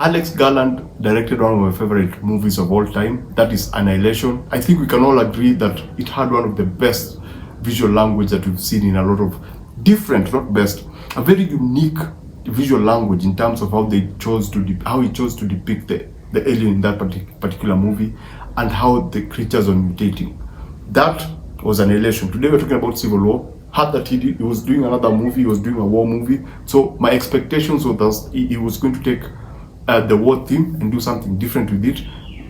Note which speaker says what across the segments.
Speaker 1: Alex Garland directed one of my favorite movies of all time, that is Annihilation. I think we can all agree that it had one of the best visual language that we've seen in a lot of different, not best, a very unique visual language in terms of how he chose to depict the alien in that particular movie and how the creatures are mutating. That was Annihilation. Today we're talking about Civil War. Had that he was doing another movie, he was doing a war movie. So my expectations were that he was going to take the war theme and do something different with it.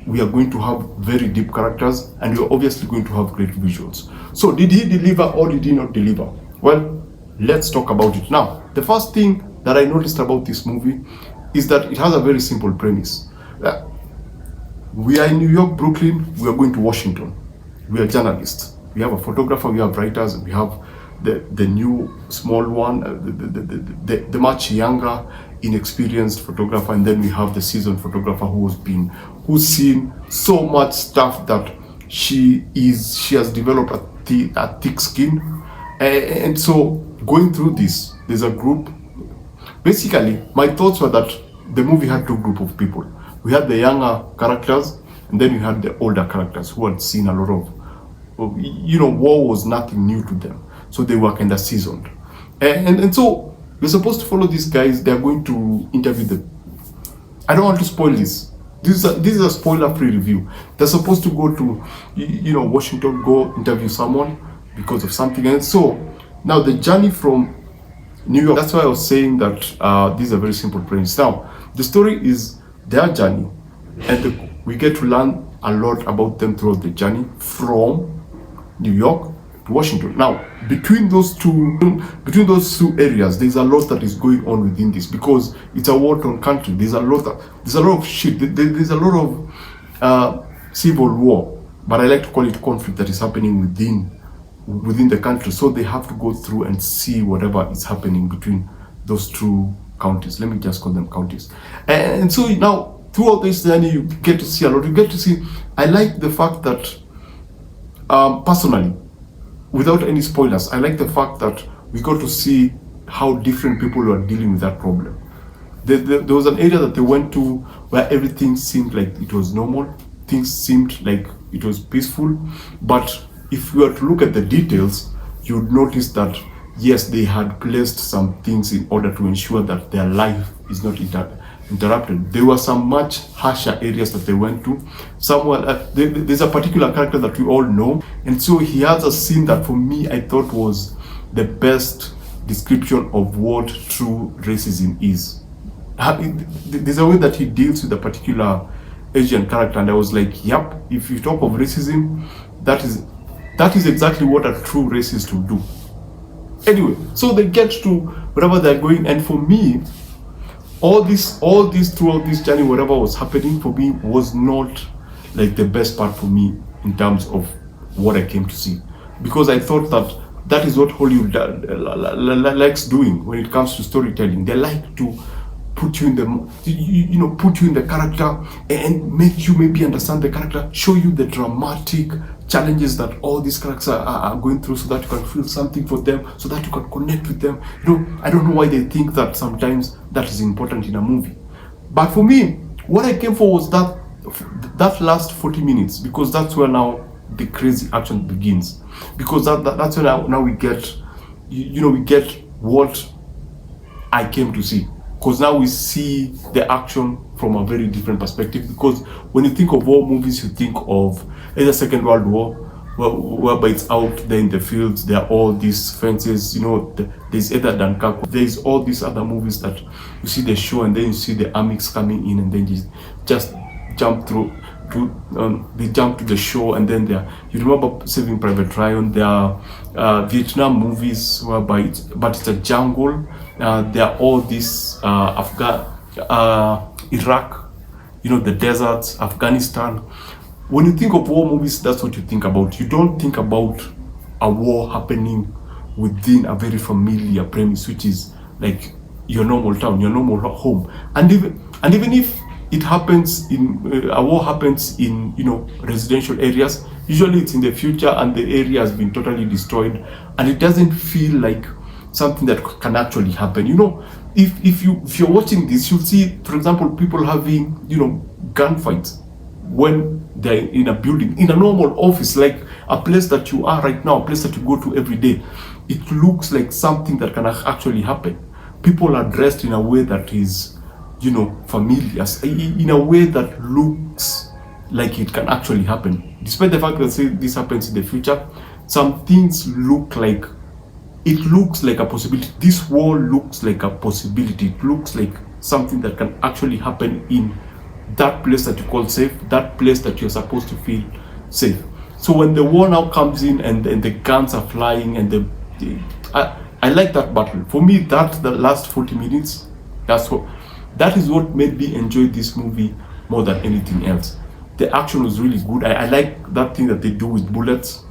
Speaker 1: We are going to have very deep characters and we're obviously going to have great visuals. So did he deliver or did he not deliver? Well, let's talk about it now. The first thing that I noticed about this movie is that it has a very simple premise. We are in New York, Brooklyn, we are going to Washington. We are journalists. We have a photographer, we have writers, we have the new small one, the much younger, inexperienced photographer, and then we have the seasoned photographer who's seen so much stuff that she has developed a thick skin. And so going through this, there's a group. Basically, my thoughts were that the movie had two groups of people. We had the younger characters, and then we had the older characters who had seen a lot of, war was nothing new to them. So they were kind of seasoned. And so we're supposed to follow these guys. They're going to interview them. I don't want to spoil this. This is a spoiler-free review. They're supposed to go to, Washington, go interview someone because of something. And so now the journey from New York, that's why I was saying that this is a very simple premise. Now, the story is their journey, and we get to learn a lot about them throughout the journey from New York to Washington. Now, between those two areas, there's a lot that is going on within this because it's a war-torn country. There's a lot of shit. There's a lot of civil war, but I like to call it conflict that is happening within the country. So they have to go through and see whatever is happening between those two counties. Let me just call them counties. And so now throughout this journey, you get to see a lot. I like the fact that personally, without any spoilers, I like the fact that we got to see how different people are dealing with that problem. There was an area that they went to where everything seemed like it was normal. Things seemed like it was peaceful. But if you were to look at the details, you would notice that, yes, they had placed some things in order to ensure that their life is not interrupted. There were some much harsher areas that they went to. Somewhere, there's a particular character that we all know, and so he has a scene that for me I thought was the best description of what true racism is. There's a way that he deals with a particular Asian character, and I was like, yep, if you talk of racism, that is exactly what a true racist will do. Anyway, so they get to wherever they're going, and for me, all this throughout this journey, whatever was happening for me was not like the best part for me in terms of what I came to see, because I thought that is what Hollywood likes doing when it comes to storytelling. They like to put you in the character and make you maybe understand the character, show you the dramatic challenges that all these characters are going through, so that you can feel something for them, so that you can connect with them. I don't know why they think that sometimes that is important in a movie. But for me, what I came for was that last 40 minutes, because that's where now the crazy action begins. Because that's when now we get, we get what I came to see. Because now we see the action from a very different perspective. Because when you think of war movies, you think of either Second World War, whereby it's out there in the fields, there are all these fences, there's either Dunkirk, there's all these other movies that you see the show and then you see the Amics coming in and then you just jump they jump to the shore, and then you remember Saving Private Ryan, there are Vietnam movies whereby it's a jungle. There are all these Iraq, the deserts, Afghanistan. When you think of war movies, that's what you think about. You don't think about a war happening within a very familiar premise, which is like your normal town, your normal home. And even if it happens a war happens in residential areas, usually it's in the future and the area has been totally destroyed, and it doesn't feel like something that can actually happen. if you're watching this, you'll see, for example, people having, gunfights when they're in a building, in a normal office, like a place that you are right now, a place that you go to every day. It looks like something that can actually happen. People are dressed in a way that is, familiar, in a way that looks like it can actually happen. Despite the fact that, say, this happens in the future, some things look like, it looks like a possibility. This war looks like a possibility. It looks like something that can actually happen in that place that you call safe, that place that you're supposed to feel safe. So when the war now comes in and the guns are flying and I like that battle. For me, the last 40 minutes, that is what made me enjoy this movie more than anything else. The action was really good. I like that thing that they do with bullets.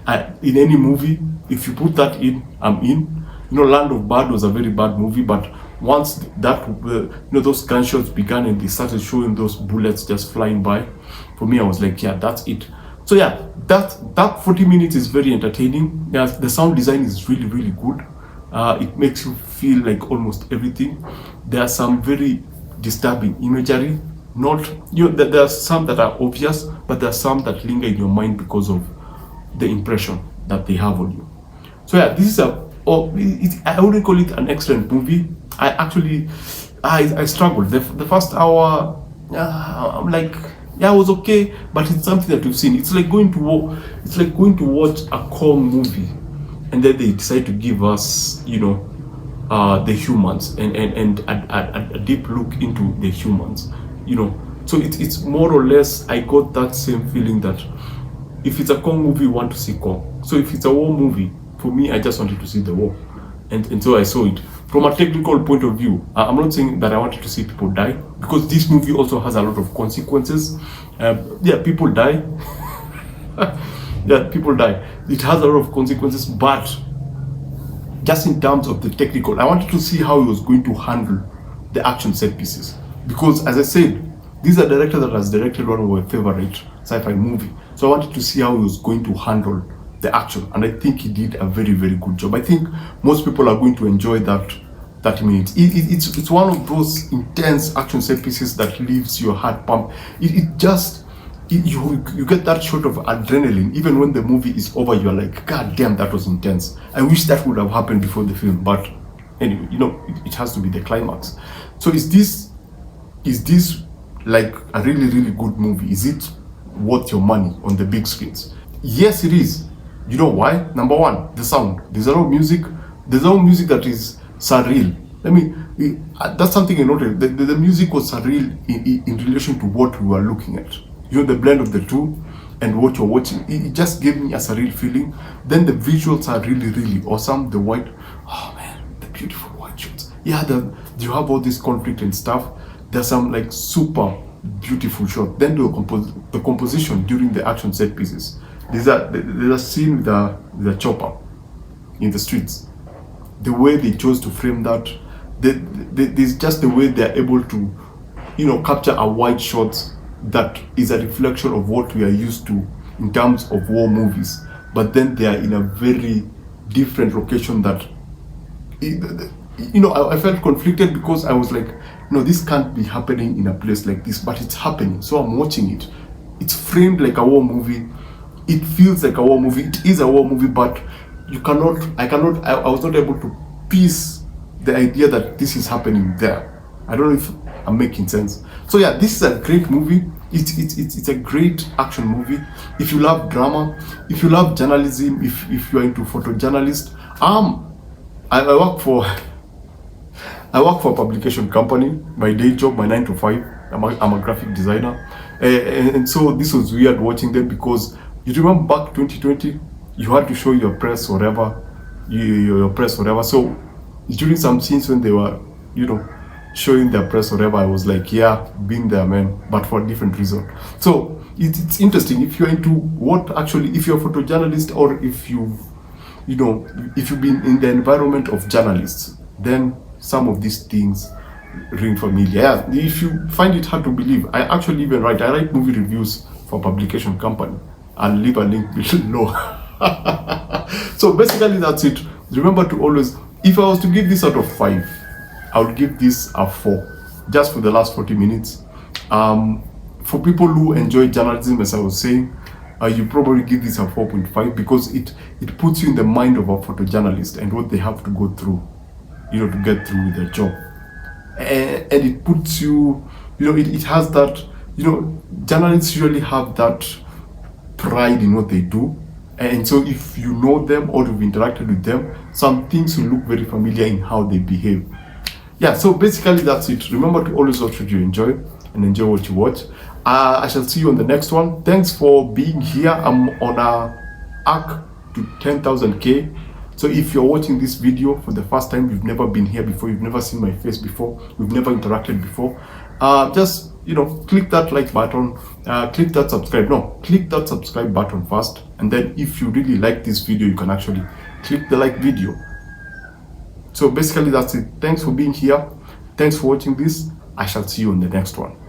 Speaker 1: In any movie, if you put that in, I'm in. Land of Bad was a very bad movie, but once that those gunshots began and they started showing those bullets just flying by, for me, I was like, yeah, that's it. So yeah, that 40 minutes is very entertaining. Yeah, the sound design is really, really good. It makes you feel like almost everything. There are some very disturbing imagery. There are some that are obvious, but there are some that linger in your mind because of the impression that they have on you. So yeah, this is I wouldn't call it an excellent movie. I struggled. The first hour, I'm like, yeah, it was okay, but it's something that we've seen. It's like going to watch a Kong movie, and then they decide to give us, the humans and a deep look into the humans, So it's more or less, I got that same feeling that if it's a Kong movie, you want to see Kong. So if it's a war movie, for me, I just wanted to see the war, and so I saw it. From a technical point of view, I'm not saying that I wanted to see people die, because this movie also has a lot of consequences. People die. Yeah, people die. It has a lot of consequences, but just in terms of the technical, I wanted to see how he was going to handle the action set pieces. Because, as I said, this is a director that has directed one of my favorite sci-fi movie. So I wanted to see how he was going to handle the action, and I think he did a very, very good job. I think most people are going to enjoy that 30 minutes. It's one of those intense action set pieces that leaves your heart pump. You get that shot of adrenaline. Even when the movie is over, you're like, God damn, that was intense. I wish that would have happened before the film, but anyway, it has to be the climax. So is this like a really, really good movie? Is it worth your money on the big screens? Yes, it is. You know why? Number one, the sound. There's a lot of music. There's a lot of music that is surreal. That's something I noted. The music was surreal in relation to what we were looking at. The blend of the two and what you're watching. It just gave me a surreal feeling. Then the visuals are really, really awesome. The white, oh man, the beautiful white shots. Yeah, you have all this conflict and stuff. There's some like super beautiful shot. Then the composition during the action set pieces. There's a scene with the chopper in the streets. The way they chose to frame that, there's just the way they're able to, capture a wide shot that is a reflection of what we are used to in terms of war movies. But then they are in a very different location that, I felt conflicted because I was like, no, this can't be happening in a place like this, but it's happening. So I'm watching it. It's framed like a war movie. It feels like a war movie. It is a war movie, but I was not able to piece the idea that this is happening there. I don't know if I'm making sense. So yeah, this is a great movie. It's a great action movie. If you love drama, if you love journalism, if you're into photojournalist, I work for a publication company. My day job, my 9 to 5. I'm a graphic designer, and so this was weird watching them, because you remember back 2020, you had to show your press whatever, your press whatever. So during some scenes when they were, showing their press whatever, I was like, yeah, being there, man, but for a different reason. So it's interesting if you're into if you're a photojournalist, or if you've been in the environment of journalists, then some of these things ring familiar. Yeah, if you find it hard to believe, I actually even write movie reviews for a publication company. I'll leave a link below. So basically that's it. Remember to always, if I was to give this out of 5, I'll give this a 4, just for the last 40 minutes. For people who enjoy journalism, as I was saying, you probably give this a 4.5, because it puts you in the mind of a photojournalist and what they have to go through, to get through with their job. And it puts you, it has that, journalists usually have that pride in what they do. And so if you know them or you've interacted with them, some things will look very familiar in how they behave. Yeah, so basically that's it. Remember to always watch what you enjoy and enjoy what you watch. I shall see you on the next one. Thanks for being here. I'm on a arc to 10,000K. So if you're watching this video for the first time, you've never been here before, you've never seen my face before, we've never interacted before, just click that like button, click that subscribe button first, and then if you really like this video, you can actually click the like video. So basically that's it. Thanks for being here. Thanks for watching this. I shall see you on the next one.